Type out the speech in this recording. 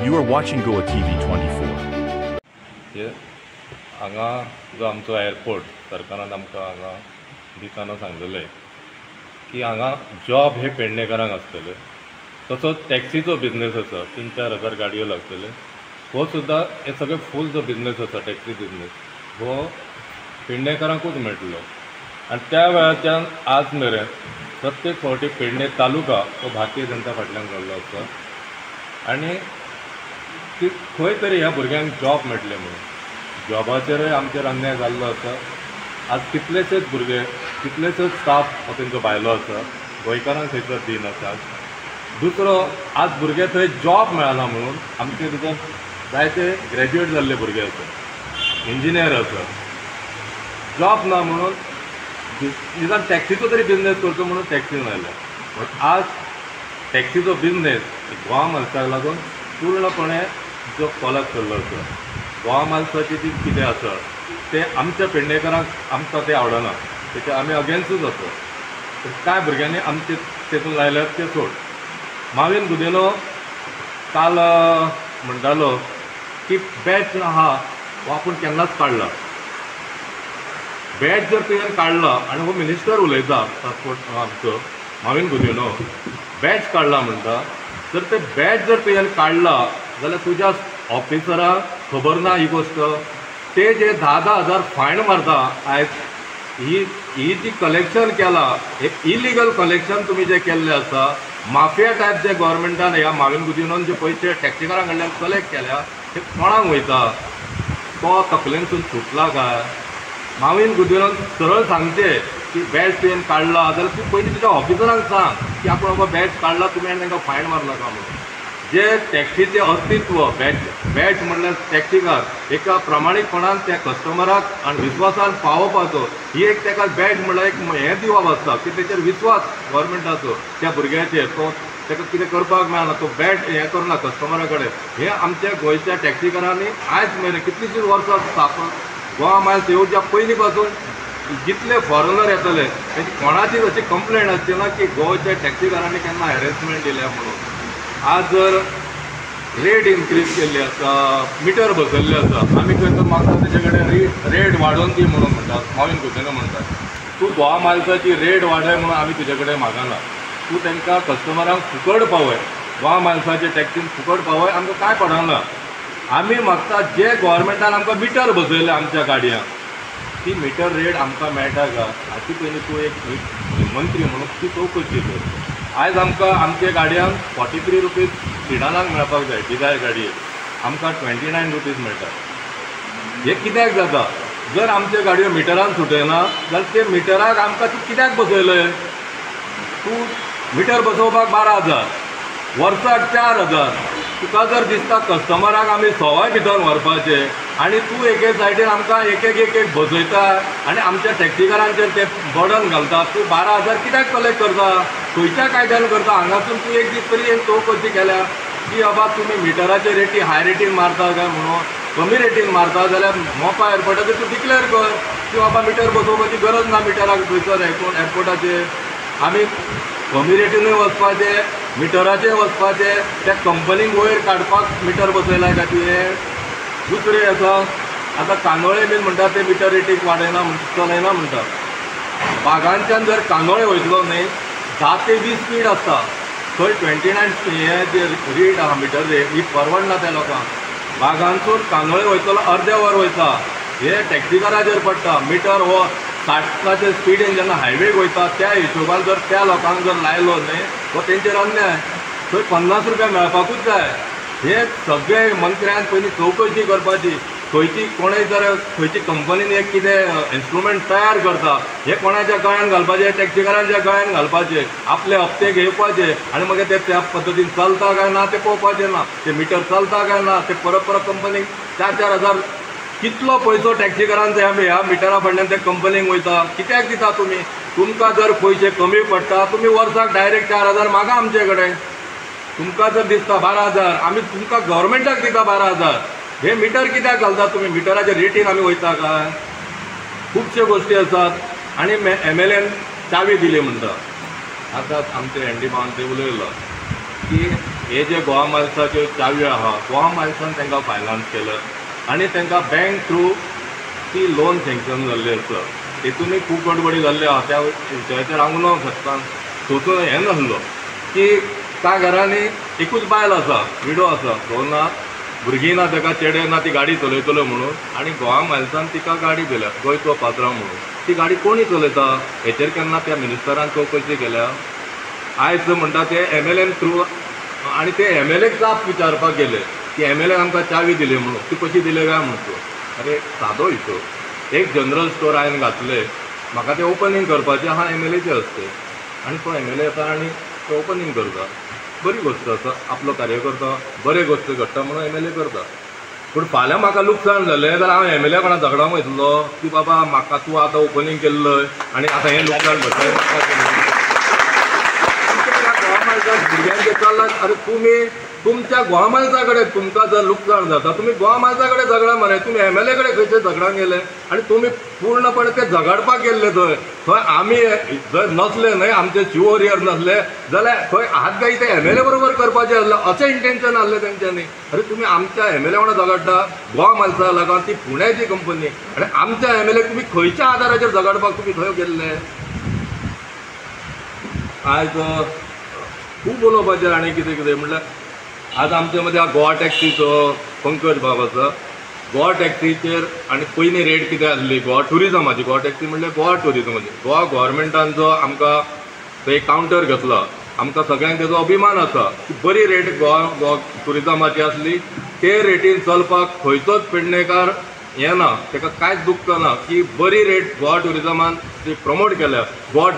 You are watching Goa TV 24. हांगा जो आमचो एअरपोर्ट सरकारान आमकां हांगा दिताना सांगलेलें की हांगा जॉब हे पेडणेकारांक आसतले, तसोच टॅक्सीचो बिजनेस आसा, 3-4 हजार गाडयो लागतले, हो सुद्दां हे सगळे फूल जो बिजनेस आसा टॅक्सी बिजनेस हो पेडणेकारांकूच मेळटलो. आनी त्या वेळाच्यान आज मेरेन प्रत्येक फावटी पेडणे तालुका हो भारतीय जनता फाटल्यान घडलो आसा आनी खंय तरी ह्या भुरग्यांक जॉब मेळटले म्हणून जॉबाचेरय आमचेर अन्याय जाल्लो आसा. आज कितलेशेच भुरगे, कितलेशेच स्टाफ हो तेंचो भायलो आसा, गोंयकारांक थंयसर दिन आसा. दुसरो, आज भुरगे थंय जॉब मेळना म्हणून आमचे भितर जायते ग्रॅज्युएट जाल्ले भुरगे आसा, इंजिनियर आसा, जॉब ना म्हणून निदान टॅक्सीचो तरी बिजनेस करचो म्हणून टॅक्सीन आयल्या. बट आज टॅक्सीचो बिजनेस गोवा माणसाक लागून पूर्णपणे जो कोलॅप्स जाल्लो आसा. गोवा माणसाची जी कितें आसा ते आमच्या पेडणेकारांक आमकां तें आवडना, तेचे आमी अगेन्स्टूच आसा. कांय भुरग्यांनी आमचे तेतून लायल्यात ते सोड. माविन गुदिनो काल म्हणटालो की बॅच आहा हो आपूण केन्नाच काडला. बॅच जर तुवें काडला आनी हो मिनिस्टर उलयता ट्रान्सपोर्ट आमचो माविन गुदिनो बॅच काडला म्हणटा, जर ते बॅच जर तुवें काडला जाल्यार तुज्या ऑफिसराक खबर ना ही गोश्ट. ते जे 10-10 हजार फायन मारता आयज, ही जी कलेक्शन केला, हे इलिगल कलेक्शन तुमी जे केल्ले आसा, माफिया टायप जे गव्हर्मेंटान ह्या माविन गुदिनोन जे पयशे टॅक्सीकारां कडल्यान कलेक्ट केल्या ते कोणाक वयता, तो तकलेनसून सुटला काय? माविन गुदिनोन सरळ सांगचे की बॅच तुवें काडला जाल्यार तूं पयलीं तुज्या ऑफिसरांक सांग की आपूण बाबा बॅच काडला तुमी आनी तांकां फायन मारला काय म्हणून. जे टॅक्सीचें अस्तित्व, बॅच म्हणल्यार टॅक्सीकार एका प्रामाणीकपणान त्या कस्टमराक आनी विस्वासान पावोवपाचो, ही एक ताका बॅच म्हणल्यार एक हें दिवप आसता की तेचेर विस्वास गव्हर्मेंटाचो त्या भुरग्याचेर, तो ताका कितें करपाक मेळना, तो बॅच हें करना कस्टमरा कडेन. हें आमच्या गोंयच्या टॅक्सीकारांनी आयज मेरेन कितलींशींच वर्सां स्थापन गोवा मायल्स येवच्या पयलीं पासून जितले फॉरेनर येतले तेची कोणाचीच अशी कंप्लेंट आसची ना की गोंयच्या टॅक्सीकारांनी केन्ना हॅरेसमेंट दिल्या म्हणून. आज जर रेट इन्क्रीज केल्ली आसा, मिटर बसयल्ले आसा, आमी खंय तर मागता तेजे कडेन रेट वाडोवन दी म्हणून म्हणटात, माविन गुदिनो म्हणटात. तूं गोवा मायल्साची रेट वाडय म्हणून आमी तुजे कडेन मागना, तूं तांकां कस्टमरांक फुकट पावय, गोवा मायल्साचे टॅक्सीन फुकट पावय, आमकां कांय पडना. आमी मागता जे गव्हर्मेंटान आमकां मिटर बसयले आमच्या गाडयांक, ती मिटर रेट आमकां मेळटा काय हाची पयलीं तूं एक मंत्री म्हणून ती चवकशी कर. आयज आमकां आमच्या गाडयांक 43 रुपीज सिडानाक मेळपाक जाय, डिझायर गाडयेक आमकां 29 रुपीज मेळटा. हें कित्याक जाता? जर आमच्यो गाडयो मिटरान सुटयना जाल्यार ते मिटराक आमकां ती कित्याक बसयले? तूं मिटर बसोवपाक 12,000, वर्साक 4,000. तुका जर दिसता कस्टमराक आमी सवाय भितर व्हरपाचे आनी तूं एके सायडीन आमकां एक बसयता आनी आमच्या टॅक्सीकारांचेर ते बर्डन घालता, तूं 12,000 कित्याक कलेक्ट करता? खंयच्या कायद्यान करता? हांगासून तूं एक दीस तरी चवकशी केल्या की बाबा तुमी मिटराचे रेटी हाय रेटीन मारता काय म्हणून. कमी रेटीन मारता जाल्यार मोपा एअरपोर्टाचेर तूं डिक्लेअर कर की बाबा मिटर बसोवपाची गरज ना मिटराक थंयसर एअरपोर्टाचेर. आमी कमी रेटीनूय वचपाचें, मिटराचेर वचपाचें, त्या कंपनीक वयर काडपाक मिटर बसयलाय काय तुवें? दुसरें आसा, आतां कांदोळे बीन म्हणटा ते मिटर रेटीक वाडयना चलयना म्हणटा. बागांच्यान जर कांदोळे वयतलो न्ही 10 ते 20 स्पीड आसता, थंय 29 हें जे रेट आहा मिटर रेट ही परवडना त्या लोकांक. बागांसून कांदोळे वयतलो अर्दे वर वयता, हे टॅक्सीकाराचेर पडटा. मिटर हो 60चे स्पिडीन जेन्ना हायवेक वयता त्या हिशोबान जर त्या लोकांक जर लायलो न्ही तो तेंचेर अन्याय. थंय 50 रुपया मेळपाकूच जाय. हे सगळे मंत्र्यान पयलीं चवकशी करपाची. खंयची कोणें जर खंयची कंपनीन एक कितें इन्स्ट्रुमेंट तयार करता हे कोणाच्या गळ्यान घालपाचें, टॅक्सीकारांच्या गळ्यान घालपाचें, आपले हप्ते घेवपाचे आनी मागीर ते त्या पद्दतीन चलता काय ना ते पळोवपाचें ना. ते मिटर चलता काय ना ते परत कंपनीक 4-4 हजार कितलो पयसो टॅक्सीकारांचो ह्या मिटरा फाटल्यान त्या कंपनीक वयता. कित्याक दिता तुमी? तुमकां जर पयशे कमी पडटा तुमी वर्साक डायरेक्ट 4,000 मागा आमचे कडेन. तुमकां जर दिसता 12,000 आमी तुमकां गव्हर्मेंटाक दिता 12,000, हे मिटर कित्याक घालता तुमी? मिटराच्या रेटीन आमी वयता काय? खुबश्यो गोश्टी आसात आनी MLAन चावी दिली म्हणटा. आतां आमचे एनडी बावन ते उलयलो की हे जे गोवा मायल्साच्यो चाव्यो आहा गोवा मायल्सान तांकां फायनान्स केलं आनी तांकां बँक थ्रू ती लोन सँक्शन जाल्ली आसा तेतूनय खूब गडबडी जाल्ली आहा त्या विशयाचेर हांव उलोवंक शकता थंयचो हें नासलो की त्या घरांनी एकूच बायल आसा विडो आसा दोन ना भुरगीं ना ताका चेडे ना ती गाडी चलयतलो म्हणून आनी गोवा मायल्सान तिका गाडी दिल्या गोंयचो पात्रांव म्हणून ती गाडी कोणी चलयता हेचेर केन्ना त्या मिनिस्टरान चवकशी केल्या आयज म्हणटा ते MLA थ्रू आनी ते MLAक जाप विचारपाक गेले की MLA आमकां चावी दिली म्हणून ती कशी दिले काय म्हणतो अरे सादो हिशो एक जनरल स्टोर हांवें घातले म्हाका ते ओपनिंग करपाचें आहा MLAचे असते आनी तो MLA येता आनी तो ओपनिंग करता बरी गोष्ट आसा आपलो कार्यकर्ता बरे गोष्ट घडटा म्हणून MLA करता पूण फाल्यां म्हाका लुकसाण जालें जाल्यार हांव MLA कोणा झगडावंक वयतलो की बाबा म्हाका तूं आतां ओपनिंग केल्लय आनी आतां हें लुकसाण भरपाक भुरग्यांचे चल्लात अरे तुमी तुमच्या गोवा मायल्सा कडेन तुमकां जर लुकसाण जाता तुमी गोवा मायल्सा कडेन झगडा मरे तुमी MLA कडेन खंयचे झगडांक गेले आनी तुमी पूर्णपणे ते झगडपाक गेल्ले थंय थंय आमी जर नसले न्हय आमचे चिव वॉरियर नसले जाल्यार थंय हात गाई ते MLA बरोबर करपाचें आसलें अशें इंटेन्शन आसलें तेंच्यांनी अरे तुमी आमच्या MLA वांगडा झगडटा गोवा मायल्सा लागून ती पुण्याची कंपनी आनी आमच्या MLA तुमी खंयच्या आदाराचेर झगडपाक तुमी थंय गेल्ले आयज खूब उलोवपाचें आनी कितें कितें म्हणल्यार आज आमच्या मदीं गोवा टॅक्सीचो पंकज बाब आसा गोवा टॅक्सीचेर आनी पयलीं रेट कितें आसली गोवा टुरिजमाची गोवा टॅक्सी म्हणल्यार गोवा टुरिजमाची गोवा गोवोरमेंटान जो आमकां थंय कावंटर घेतला आमकां सगळ्यांक तेजो अभिमान आसा की बरी रेट गोवा टुरिजमाची आसली ते रेटीन चलपाक खंयचोच पेडणेकार हें ना ताका कांयच दुख्ख ना की बरी रेट गोवा टुरिजमान ती प्रमोट केल्या गोवा